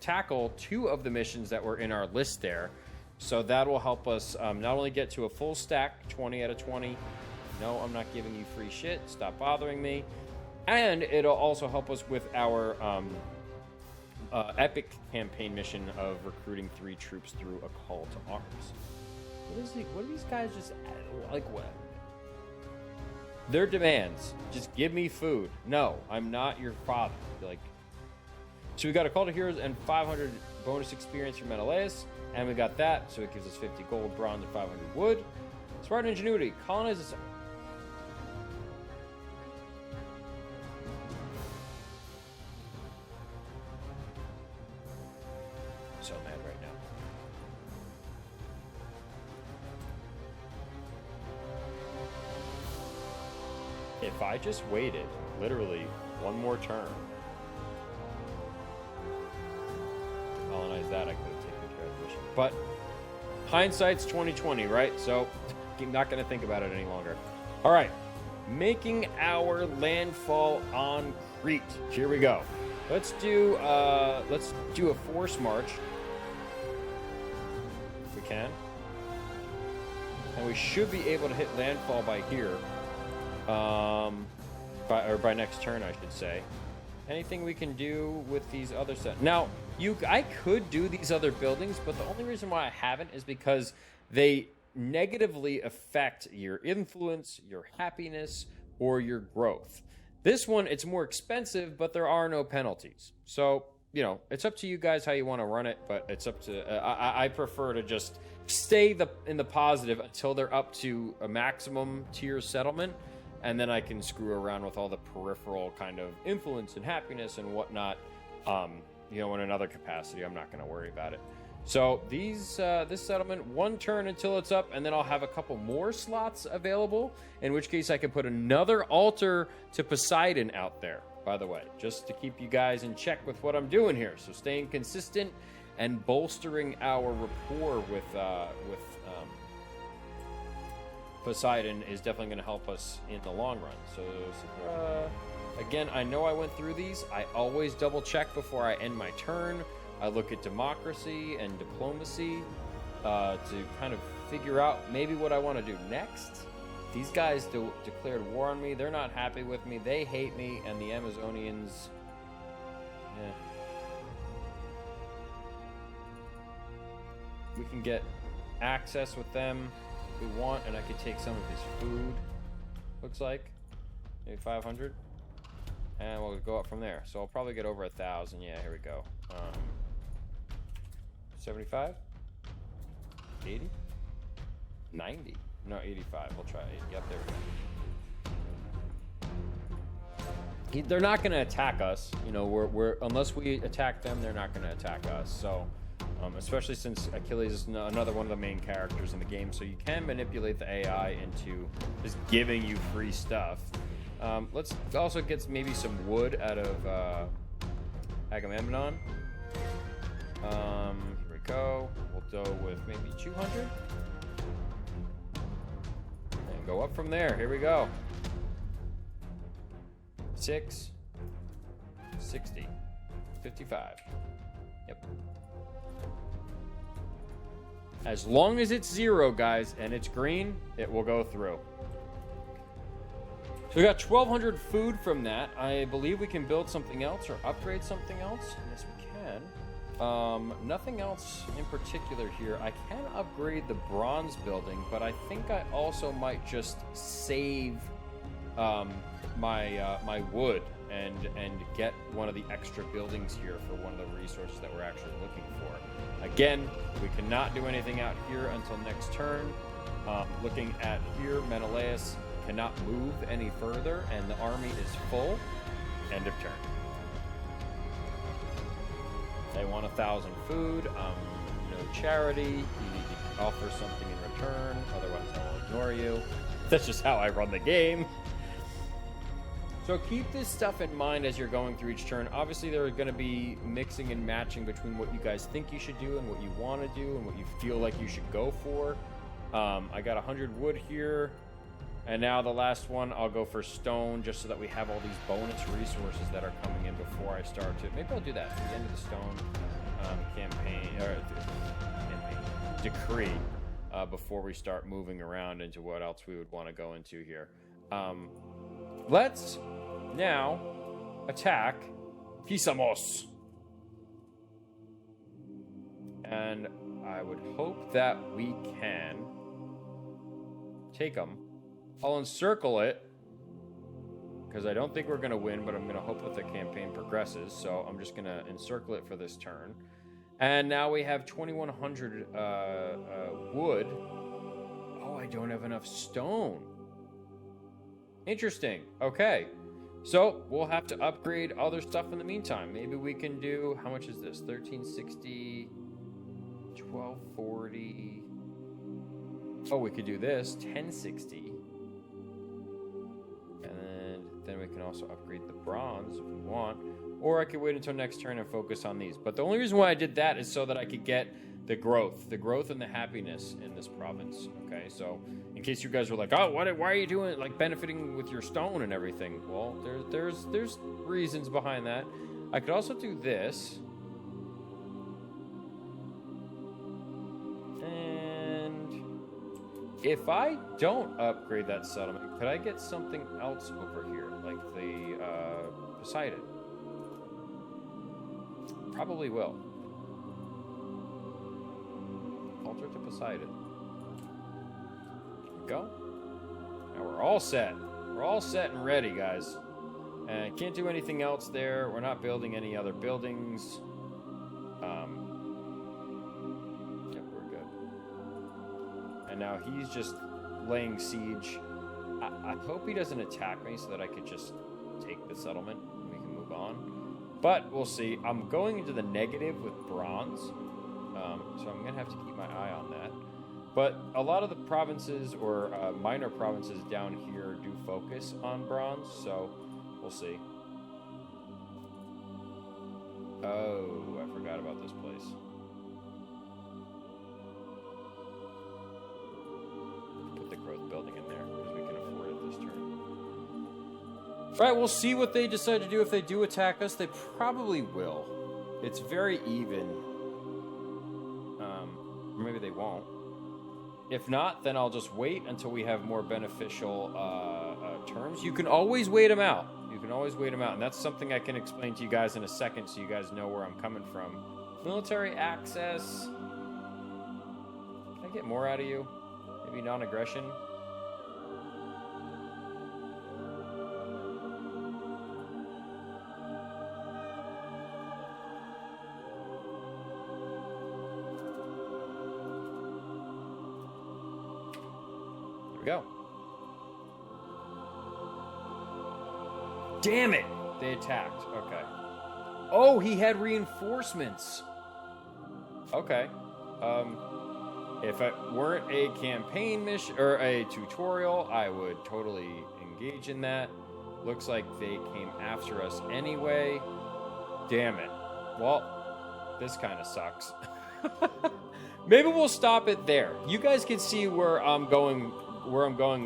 tackle 2 of the missions that were in our list there. So that will help us not only get to a full stack, 20 out of 20. No, I'm not giving you free shit. Stop bothering me. And it'll also help us with our epic campaign mission of recruiting 3 troops through a call to arms. What are these guys just like? What? Their demands, just give me food. No, I'm not your father. Like, so we got a call to heroes and 500 bonus experience from Menelaus, and we got that, so it gives us 50 gold, bronze, and 500 wood. Spartan ingenuity, colonize this. So mad right now. If I just waited, literally, one more turn, to colonize that, I could have taken care of the mission. But hindsight's 2020, right? So I'm not going to think about it any longer. All right, making our landfall on Crete. Here we go. Let's do a force march, if we can, and we should be able to hit landfall by here. By next turn, I should say. Anything we can do with these other sets? Now, I could do these other buildings, but the only reason why I haven't is because they negatively affect your influence, your happiness, or your growth. This one, it's more expensive, but there are no penalties. So, you know, it's up to you guys how you want to run it, but it's up to... I prefer to just stay in the positive until they're up to a maximum tier settlement, and then I can screw around with all the peripheral kind of influence and happiness and whatnot. You know, in another capacity, I'm not going to worry about it. So this settlement, one turn until it's up, and then I'll have a couple more slots available, in which case I can put another altar to Poseidon out there, by the way, just to keep you guys in check with what I'm doing here. So staying consistent and bolstering our rapport with Poseidon is definitely going to help us in the long run. So, again, I know I went through these. I always double check before I end my turn. I look at democracy and diplomacy to kind of figure out maybe what I want to do next. These guys declared war on me. They're not happy with me. They hate me. And the Amazonians... Yeah. We can get access with them if we want, and I could take some of his food, looks like. Maybe 500. And we'll go up from there. So I'll probably get over 1,000. Yeah, here we go. 75? 80? 90? No, 85. We'll try 80. Yep, there we go. They're not going to attack us. You know, unless we attack them, they're not going to attack us. So, especially since Achilles is another one of the main characters in the game, so you can manipulate the AI into just giving you free stuff. Let's also get maybe some wood out of Agamemnon. Here we go. We'll go with maybe 200. And go up from there. Here we go. 6, 60, 55. Yep. As long as it's 0, guys, and it's green, it will go through. So we got 1,200 food from that. I believe we can build something else or upgrade something else. Yes, we can. Nothing else in particular here. I can upgrade the bronze building, but I think I also might just save my wood and get one of the extra buildings here for one of the resources that we're actually looking for. Again, we cannot do anything out here until next turn. Looking at here, Menelaus cannot move any further, and the army is full. End of turn. They want 1,000 food. No charity. You need to offer something in return, otherwise I'll ignore you. That's just how I run the game. So keep this stuff in mind as you're going through each turn. Obviously, there are going to be mixing and matching between what you guys think you should do and what you want to do and what you feel like you should go for. I got 100 wood here. And now the last one, I'll go for stone, just so that we have all these bonus resources that are coming in before I start to... Maybe I'll do that at the end of the stone decree, before we start moving around into what else we would want to go into here. Let's now attack Pisamos. And I would hope that we can take them. I'll encircle it, because I don't think we're going to win, but I'm going to hope that the campaign progresses. So I'm just going to encircle it for this turn. And now we have 2,100 wood. Oh, I don't have enough stone. Interesting. Okay. So we'll have to upgrade other stuff in the meantime. Maybe we can do... How much is this? 1,360... 1,240... Oh, we could do this. 1,060... Then we can also upgrade the bronze if we want. Or I could wait until next turn and focus on these. But the only reason why I did that is so that I could get the growth and the happiness in this province. Okay, so in case you guys were like, oh, why are you doing it, like benefiting with your stone and everything? Well, there's reasons behind that. I could also do this. If I don't upgrade that settlement, could I get something else over here? Like the Poseidon? Probably will. Altar to Poseidon. There we go. Now we're all set. We're all set and ready, guys. And can't do anything else there. We're not building any other buildings. Now he's just laying siege. I hope he doesn't attack me so that I could just take the settlement and we can move on. But we'll see. I'm going into the negative with bronze. So I'm going to have to keep my eye on that. But a lot of the provinces or minor provinces down here do focus on bronze. So we'll see. Oh, I forgot about this place. Building in there because we can afford it this turn. All right, we'll see what they decide to do. If they do attack us, they probably will. It's very even. Or maybe they won't. If not, then I'll just wait until we have more beneficial terms. You can always wait them out. You can always wait them out, and that's something I can explain to you guys in a second, so you guys know where I'm coming from. Military access. Can I get more out of you? Maybe non-aggression. There we go. Damn it! They attacked. Okay. Oh, he had reinforcements. Okay. If it weren't a campaign mission or a tutorial, I would totally engage in that. Looks like they came after us anyway. Damn it. Well, this kind of sucks. Maybe we'll stop it there. You guys can see where I'm going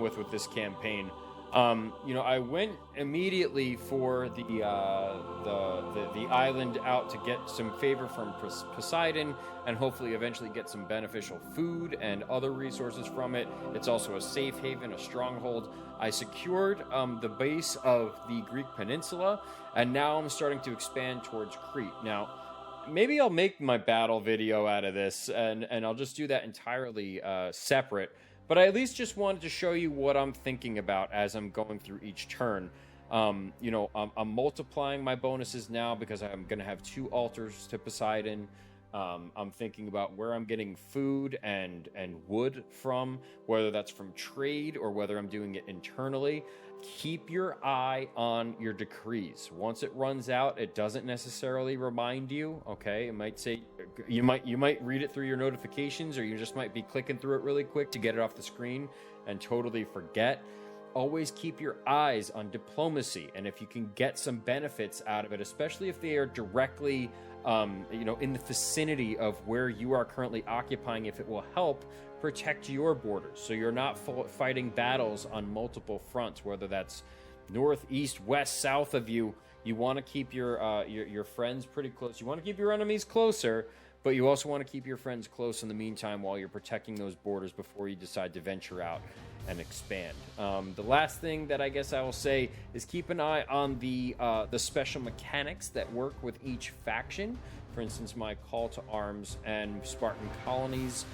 with this campaign. You know, I went immediately for the island out to get some favor from Poseidon and hopefully eventually get some beneficial food and other resources from it. It's also a safe haven, a stronghold. I secured the base of the Greek peninsula, and now I'm starting to expand towards Crete. Now, maybe I'll make my battle video out of this, and I'll just do that entirely separate. But I at least just wanted to show you what I'm thinking about as I'm going through each turn. You know, I'm multiplying my bonuses now because I'm going to have 2 altars to Poseidon. I'm thinking about where I'm getting food and wood from, whether that's from trade or whether I'm doing it internally. Keep your eye on your decrees. Once it runs out, it doesn't necessarily remind you. Okay, it might say you might read it through your notifications, or you just might be clicking through it really quick to get it off the screen and totally forget. Always keep your eyes on diplomacy, and if you can get some benefits out of it, especially if they are directly you know, in the vicinity of where you are currently occupying, if it will help protect your borders, so you're not fighting battles on multiple fronts, whether that's north, east, west, south of you. You want to keep your friends pretty close. You want to keep your enemies closer, but you also want to keep your friends close in the meantime while you're protecting those borders before you decide to venture out and expand. The last thing that I guess I will say is keep an eye on the special mechanics that work with each faction. For instance, my call to arms and Spartan colonies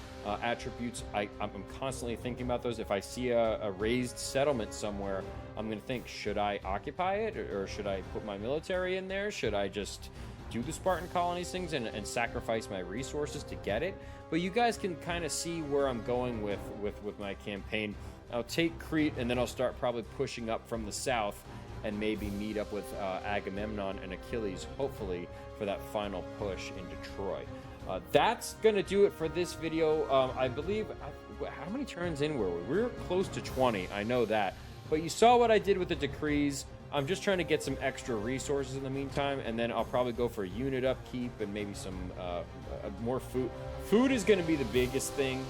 attributes, I'm constantly thinking about those. If I see a raised settlement somewhere, I'm going to think, should I occupy it, or should I put my military in there? Should I just do the Spartan colonies things and sacrifice my resources to get it? But you guys can kind of see where I'm going with my campaign. I'll take Crete, and then I'll start probably pushing up from the south and maybe meet up with Agamemnon and Achilles, hopefully, for that final push into Troy. That's going to do it for this video. I believe, how many turns in were we? We were close to 20, I know that. But you saw what I did with the decrees. I'm just trying to get some extra resources in the meantime, and then I'll probably go for unit upkeep and maybe some more food. Food is going to be the biggest thing.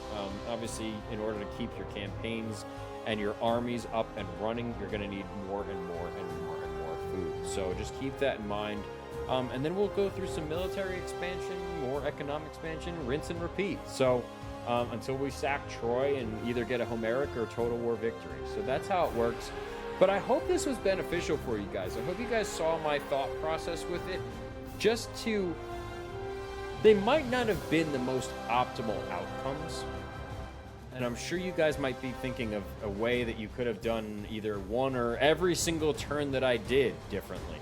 Obviously, in order to keep your campaigns and your armies up and running, you're going to need more and more and more and more food. So just keep that in mind. And then we'll go through some military expansion, more economic expansion, rinse and repeat. So until we sack Troy and either get a Homeric or total war victory. So that's how it works. But I hope this was beneficial for you guys. I hope you guys saw my thought process with it. They might not have been the most optimal outcomes. And I'm sure you guys might be thinking of a way that you could have done either one or every single turn that I did differently.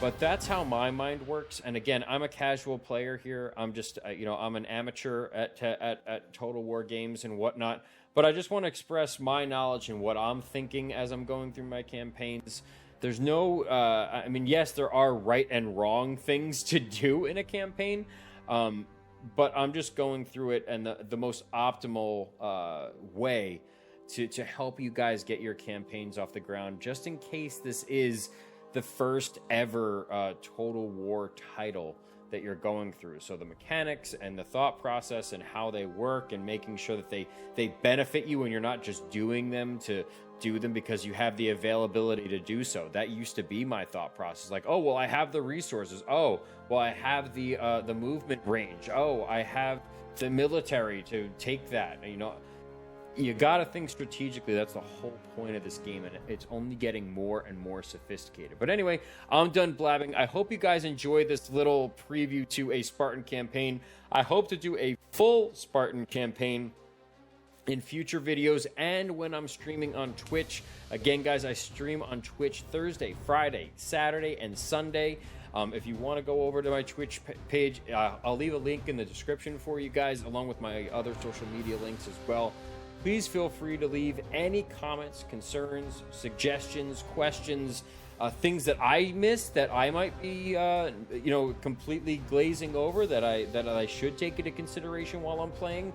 But that's how my mind works. And again, I'm a casual player here. I'm just, you know, I'm an amateur at Total War games and whatnot. But I just want to express my knowledge and what I'm thinking as I'm going through my campaigns. There's no, I mean, yes, there are right and wrong things to do in a campaign. But I'm just going through it and the most optimal way to help you guys get your campaigns off the ground, just in case this is the first ever Total War title that you're going through. So the mechanics and the thought process and how they work, and making sure that they benefit you and you're not just doing them to do them because you have the availability to do so. That used to be my thought process. Like, oh, well, I have the resources. Oh, well, I have the movement range. Oh, I have the military to take that. You know, you got to think strategically. That's the whole point of this game, and it's only getting more and more sophisticated. But anyway, I'm done blabbing. I hope you guys enjoyed this little preview to a Spartan campaign. I hope to do a full Spartan campaign in future videos and when I'm streaming on Twitch. Again, guys, I stream on Twitch Thursday, Friday, Saturday, and Sunday. If you want to go over to my Twitch page, I'll leave a link in the description for you guys, along with my other social media links as well. Please feel free to leave any comments, concerns, suggestions, questions, things that I missed that I might be, you know, completely glazing over that I should take into consideration while I'm playing.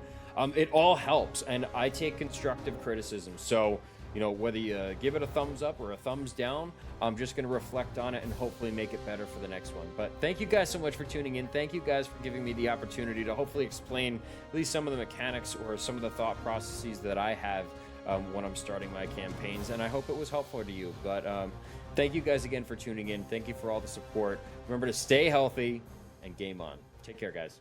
It all helps, and I take constructive criticism. So, you know, whether you give it a thumbs up or a thumbs down, I'm just going to reflect on it and hopefully make it better for the next one. But thank you guys so much for tuning in. Thank you guys for giving me the opportunity to hopefully explain at least some of the mechanics or some of the thought processes that I have when I'm starting my campaigns. And I hope it was helpful to you. But thank you guys again for tuning in. Thank you for all the support. Remember to stay healthy and game on. Take care, guys.